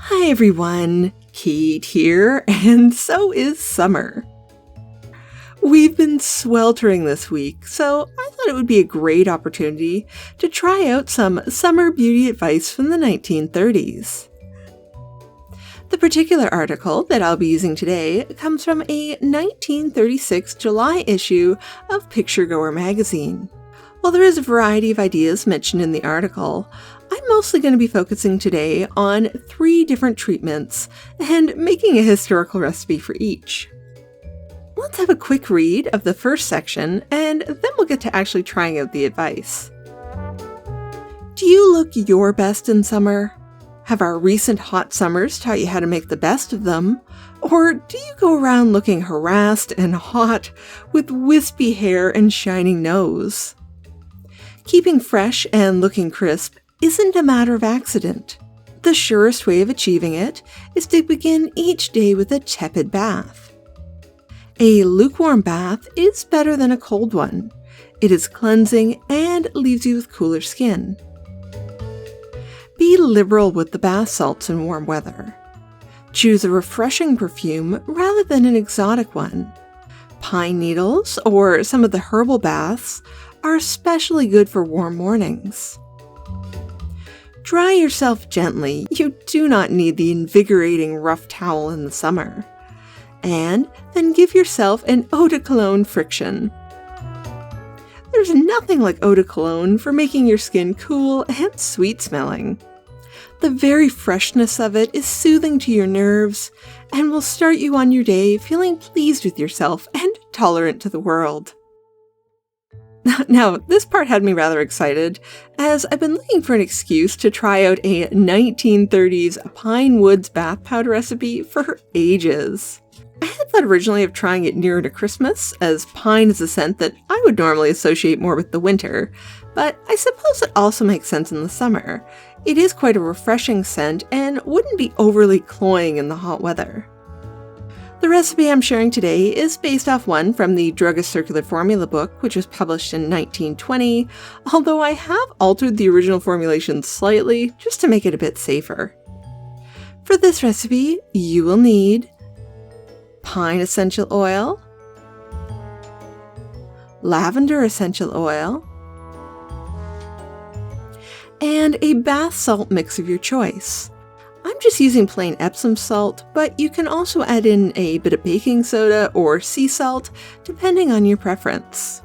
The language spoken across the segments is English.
Hi everyone, Kate here, and so is summer. We've been sweltering this week, so I thought it would be a great opportunity to try out some summer beauty advice from the 1930s. The particular article that I'll be using today comes from a 1936 July issue of Picturegoer magazine. While there is a variety of ideas mentioned in the article, I'm mostly going to be focusing today on 3 different treatments and making a historical recipe for each. Let's have a quick read of the first section, and then we'll get to actually trying out the advice. Do you look your best in summer? Have our recent hot summers taught you how to make the best of them? Or do you go around looking harassed and hot with wispy hair and shining nose? Keeping fresh and looking crisp isn't a matter of accident. The surest way of achieving it is to begin each day with a tepid bath. A lukewarm bath is better than a cold one. It is cleansing and leaves you with cooler skin. Be liberal with the bath salts in warm weather. Choose a refreshing perfume rather than an exotic one. Pine needles or some of the herbal baths are especially good for warm mornings. Dry yourself gently. You do not need the invigorating rough towel in the summer. And then give yourself an eau de cologne friction. There's nothing like eau de cologne for making your skin cool and sweet smelling. The very freshness of it is soothing to your nerves and will start you on your day feeling pleased with yourself and tolerant to the world. Now, this part had me rather excited, as I've been looking for an excuse to try out a 1930s Pine Woods bath powder recipe for ages. I had thought originally of trying it nearer to Christmas, as pine is a scent that I would normally associate more with the winter, but I suppose it also makes sense in the summer. It is quite a refreshing scent and wouldn't be overly cloying in the hot weather. The recipe I'm sharing today is based off one from the Druggist Circular Formula book, which was published in 1920, although I have altered the original formulation slightly just to make it a bit safer. For this recipe, you will need pine essential oil, lavender essential oil, and a bath salt mix of your choice. I'm just using plain Epsom salt, but you can also add in a bit of baking soda or sea salt, depending on your preference.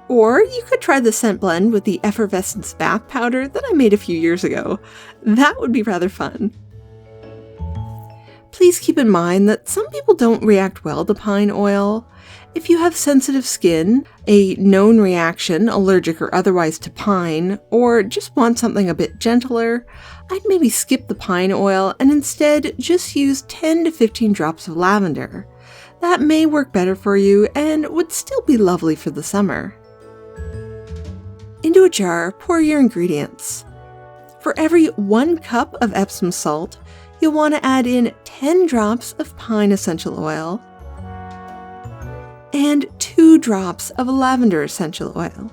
Or you could try the scent blend with the Effervescence bath powder that I made a few years ago. That would be rather fun. Please keep in mind that some people don't react well to pine oil. If you have sensitive skin, a known reaction, allergic or otherwise, to pine, or just want something a bit gentler, I'd maybe skip the pine oil and instead just use 10 to 15 drops of lavender. That may work better for you and would still be lovely for the summer. Into a jar, pour your ingredients. For every 1 cup of Epsom salt, you'll want to add in 10 drops of pine essential oil and 2 drops of lavender essential oil.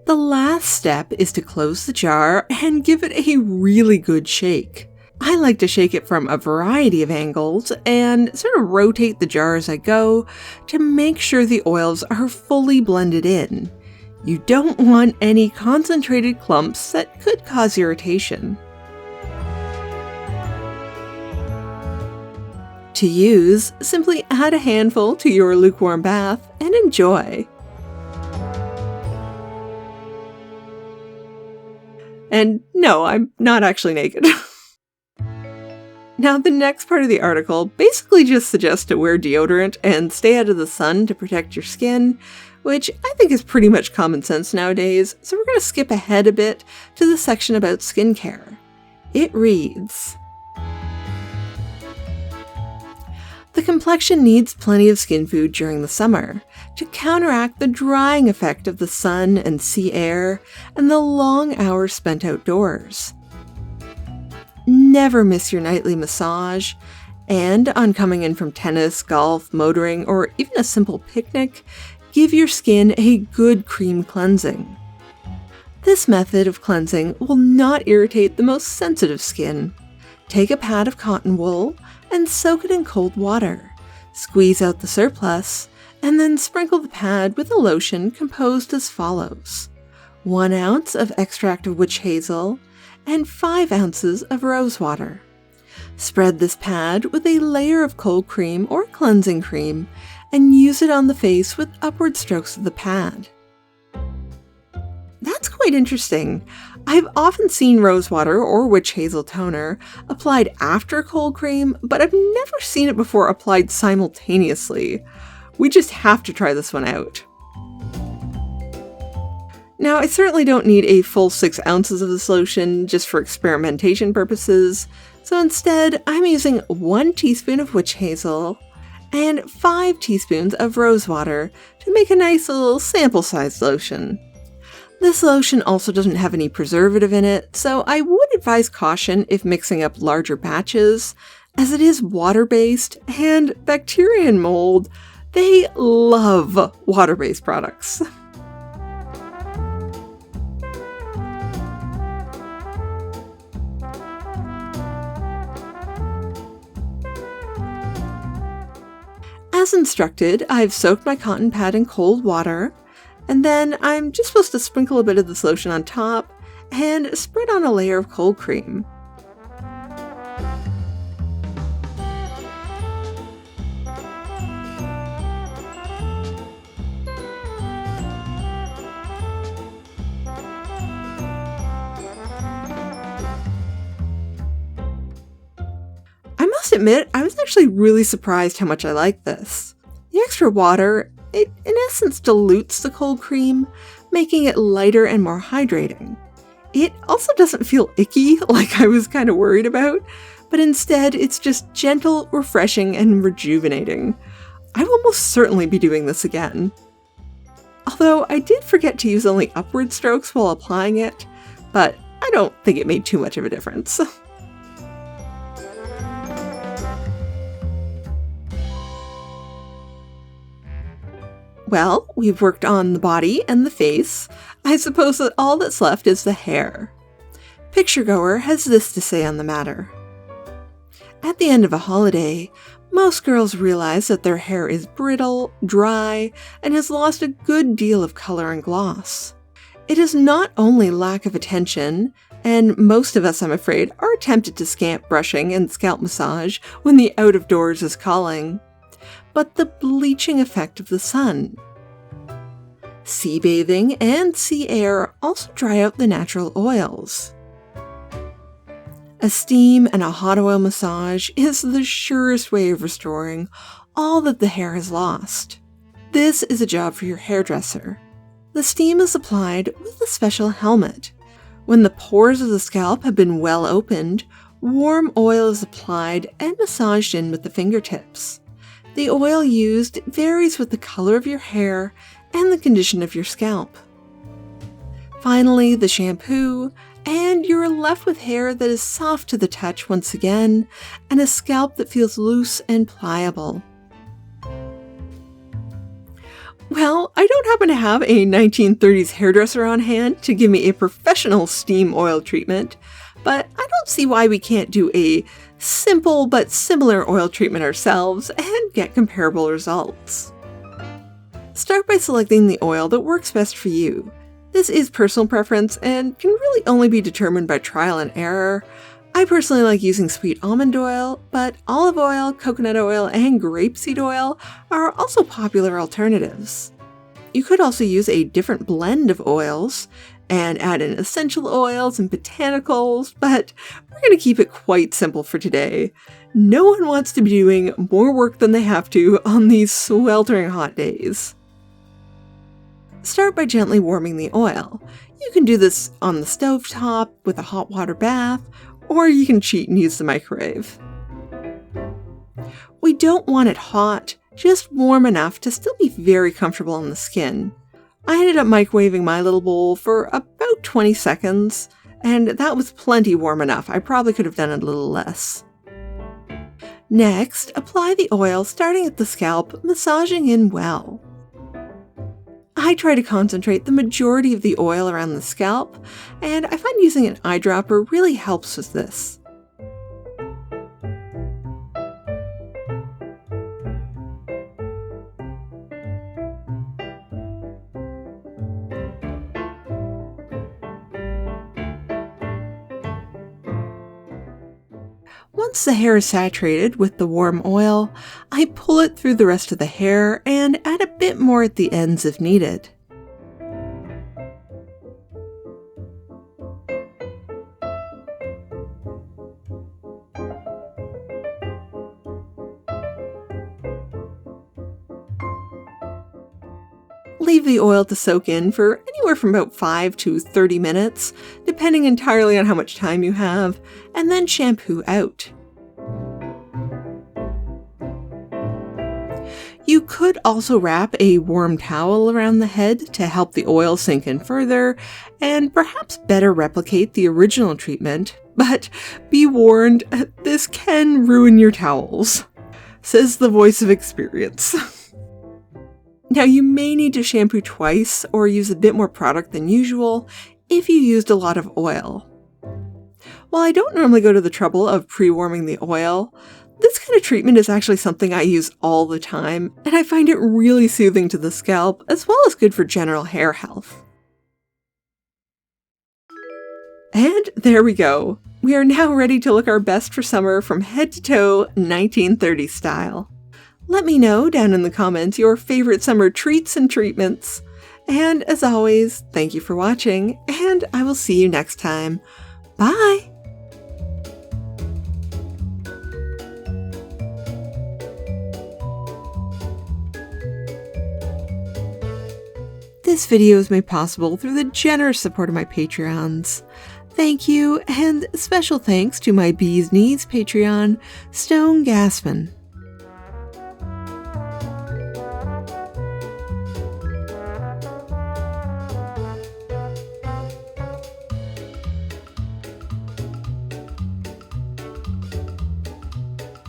The last step is to close the jar and give it a really good shake. I like to shake it from a variety of angles and sort of rotate the jar as I go to make sure the oils are fully blended in. You don't want any concentrated clumps that could cause irritation. To use, simply add a handful to your lukewarm bath and enjoy. And no, I'm not actually naked. Now, the next part of the article basically just suggests to wear deodorant and stay out of the sun to protect your skin, which I think is pretty much common sense nowadays, so we're going to skip ahead a bit to the section about skincare. It reads, the complexion needs plenty of skin food during the summer to counteract the drying effect of the sun and sea air and the long hours spent outdoors. Never miss your nightly massage, and on coming in from tennis, golf, motoring, or even a simple picnic, give your skin a good cream cleansing. This method of cleansing will not irritate the most sensitive skin. Take a pad of cotton wool and soak it in cold water. Squeeze out the surplus, and then sprinkle the pad with a lotion composed as follows: 1 ounce of extract of witch hazel and 5 ounces of rose water. Spread this pad with a layer of cold cream or cleansing cream and use it on the face with upward strokes of the pad. That's quite interesting. I've often seen rose water or witch hazel toner applied after cold cream, but I've never seen it before applied simultaneously. We just have to try this one out. Now, I certainly don't need a full 6 ounces of this lotion just for experimentation purposes, so instead I'm using 1 teaspoon of witch hazel and 5 teaspoons of rose water to make a nice little sample-sized lotion. This lotion also doesn't have any preservative in it, so I would advise caution if mixing up larger batches, as it is water-based, and bacteria and mold, they love water-based products. As instructed, I've soaked my cotton pad in cold water, and then I'm just supposed to sprinkle a bit of this lotion on top and spread on a layer of cold cream. I must admit, I was actually really surprised how much I like this. The extra water, it in essence dilutes the cold cream, making it lighter and more hydrating. It also doesn't feel icky like I was kind of worried about, but instead it's just gentle, refreshing, and rejuvenating. I will most certainly be doing this again. Although I did forget to use only upward strokes while applying it, but I don't think it made too much of a difference. Well, we've worked on the body and the face. I suppose that all that's left is the hair. Picturegoer has this to say on the matter. At the end of a holiday, most girls realize that their hair is brittle, dry, and has lost a good deal of color and gloss. It is not only lack of attention, and most of us, I'm afraid, are tempted to scamp brushing and scalp massage when the out of doors is calling, but the bleaching effect of the sun. Sea bathing and sea air also dry out the natural oils. A steam and a hot oil massage is the surest way of restoring all that the hair has lost. This is a job for your hairdresser. The steam is applied with a special helmet. When the pores of the scalp have been well opened, warm oil is applied and massaged in with the fingertips. The oil used varies with the color of your hair and the condition of your scalp. Finally, the shampoo, and you're left with hair that is soft to the touch once again, and a scalp that feels loose and pliable. Well, I don't happen to have a 1930s hairdresser on hand to give me a professional steam oil treatment, but I don't see why we can't do a simple but similar oil treatment ourselves and get comparable results. Start by selecting the oil that works best for you. This is personal preference and can really only be determined by trial and error. I personally like using sweet almond oil, but olive oil, coconut oil, and grapeseed oil are also popular alternatives. You could also use a different blend of oils and add in essential oils and botanicals, but we're going to keep it quite simple for today. No one wants to be doing more work than they have to on these sweltering hot days. Start by gently warming the oil. You can do this on the stovetop with a hot water bath, or you can cheat and use the microwave. We don't want it hot, just warm enough to still be very comfortable on the skin. I ended up microwaving my little bowl for about 20 seconds, and that was plenty warm enough. I probably could have done it a little less. Next, apply the oil starting at the scalp, massaging in well. I try to concentrate the majority of the oil around the scalp, and I find using an eyedropper really helps with this. Once the hair is saturated with the warm oil, I pull it through the rest of the hair and add a bit more at the ends if needed. Leave the oil to soak in for anywhere from about 5 to 30 minutes, depending entirely on how much time you have, and then shampoo out. You could also wrap a warm towel around the head to help the oil sink in further and perhaps better replicate the original treatment, but be warned, this can ruin your towels, says the voice of experience. Now, you may need to shampoo twice or use a bit more product than usual if you used a lot of oil. While I don't normally go to the trouble of pre-warming the oil, this kind of treatment is actually something I use all the time, and I find it really soothing to the scalp as well as good for general hair health. And there we go. We are now ready to look our best for summer from head to toe 1930s style. Let me know down in the comments your favorite summer treats and treatments. And as always, thank you for watching, and I will see you next time. Bye! This video is made possible through the generous support of my Patreons. Thank you, and special thanks to my Bees Knees Patreon, Stone Gassman.